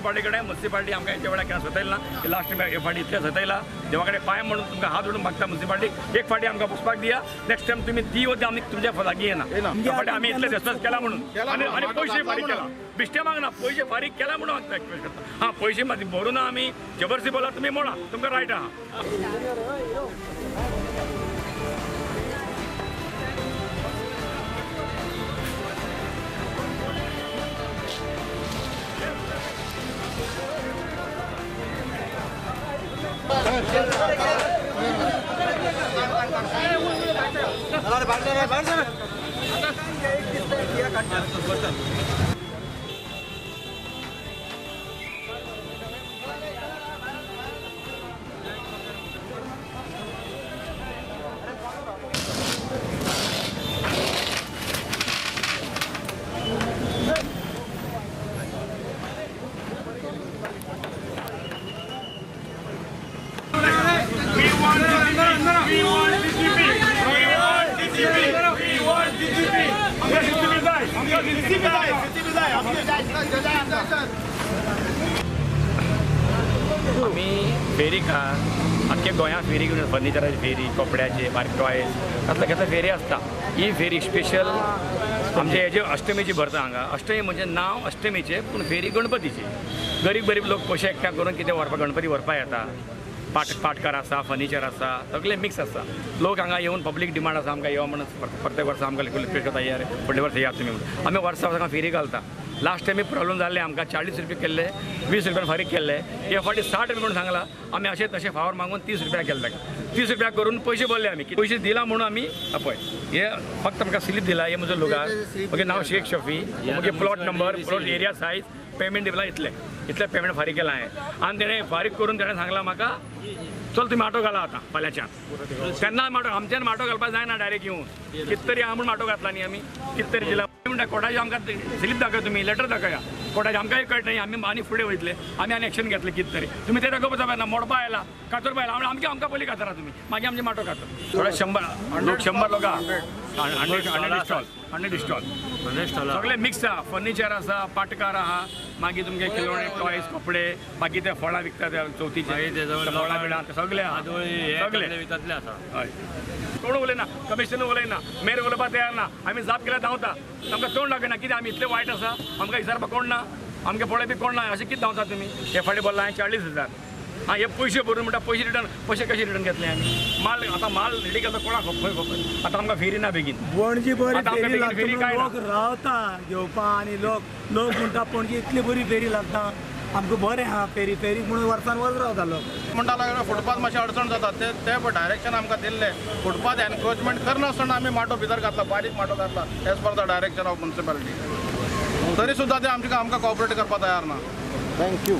municipality कडेन municipality आमकां हेच्या वेळार केन्ना सतयला ना लास्ट एक फाटी इतलें सतयला देवा कडेन पांय म्हणून तुमकां हात जोडून मागता म्युन्सिपालिटी एक फाटी आमकां बसपाक दिया नेक्स्ट टायम तुमी ती वती आमी तुमच्या लागीं येना त्या फाटी आमी इतले डिस्कस केला म्हणून आनी पयशे फारीक केला बिश्टे मागना पयशे फारीक केला म्हणून हांव एक्सपेक्ट करता हां पयशे मागीर भरूं ना आमी जबरदस्ती बोला तुमी म्हणा तुमकां रायट आहा आमी फेरीक आख्ख्या गोंयांत फेरी घेवन फर्निचराची फेरी कपड्याचे बारीक टॉयज असले कसले फेरी आसता ही फेरी स्पेशल आमचे हेजे अष्टमीची भरता हांगा अष्टमी म्हणजे नांव अष्टमीचे पूण फेरी गणपतीची गरीब लोक पयशे एकठांय करून कितें व्हरपा गणपती व्हरपा येता पाटकार आसा फर्निचर आसा सगळे मिक्स आसा लोक हांगा येवन पब्लीक डिमांड आसा आमकां यो म्हणून प्रत्येक वर्सा आमकां रिक्वेस्ट करता यार फुडल्या वर्सा या तुमी म्हणून आमी वर्सा वर्सां फेरी घालता लास्ट टायमी प्रॉब्लम जाल्ले आमकां 40 रुपया केल्ले 20 रुपयान फारीक केल्ले हे फाटी 60 रुपया म्हणून सांगला आमी अशें तशें फावर मागून 30 रुपया केले ताका 30 रुपया करून पयशे भरले आमी पयशे दिला म्हणून आमी पळय हे फक्त आमकां स्लीप दिला हे म्हजो लोकां म्हगे नांव शेख शफी म्हगे plot number plot area size payment दिला इतले पेमेंट फारीक केला हांवें आनी तेणें फारीक करून तेणें सांगला म्हाका चल तुम्ही माटो घाला आता फाल्यांच्यान तेन्ना माटो आमच्यान माटो घालपाक जायना डायरेक्ट येवन कित तरी म्हणून माटो घातला न्ही आमी कित तरी दिला म्हणटा कोर्टाची आमकां स्लीप दाखय तुमी लेटर दाखया कोर्टाची आमकां कळटा न्ही आमी आनी फुडें वयतले आमी आनी एक्शन घेतले कित तरी तुमी ते दाखोवपाक जायना मोडपा आयला कातरपा आयला आमकां पयलीं कातरा तुमी मागीर आमचे माटो कातर थोडे 100 लोक 100 स्टॉल सगळे मिक्स आहा फर्निचर आसा पाटकार आहा मागीर तुमगे खिलोणे टॉयज कपडे बाकी ते फळां विकतात चवथीचे फळां बिळां सगळे आहा सगळे विकतले आसा हय कोण उलयना कमिशनर उलयना मेयर उलोवपाक तयार ना आमी जाप केल्यार धांवता आमकां तोंड दाखयना कितें आमी इतले वायट आसा आमकां विचारपाक कोण ना आमगे पळय बी कोण ना अशें कितें धांवता तुमी हे फाटी बोल्ला हांवें 40,000 हां हे पयशे भरून म्हणटा पयशे कशे रिटर्न घेतले आमी माल रेडी केलो कोणाक खबर आतां आमकां फेरी ना बेगीन पणजी बरी फेरी काय लोक रावता घेवपा आनी लोक म्हणटा पणजी इतली बरी फेरी लागता आमकां बरें आहा फेरी म्हणून वर्सान वर्स रावता लोक म्हणटा लागलो फुटपाथ मातशें अडचण जाता ते डायरेक्शन आमकां दिल्लें फुटपाथ एनक्रोचमेंट करनासतना आमी माटो भितर घातला बारीक माटो घातला as per the direction of municipality तरी सुद्दां ते आमकां कॉपरेट करपाक तयार ना थँक्यू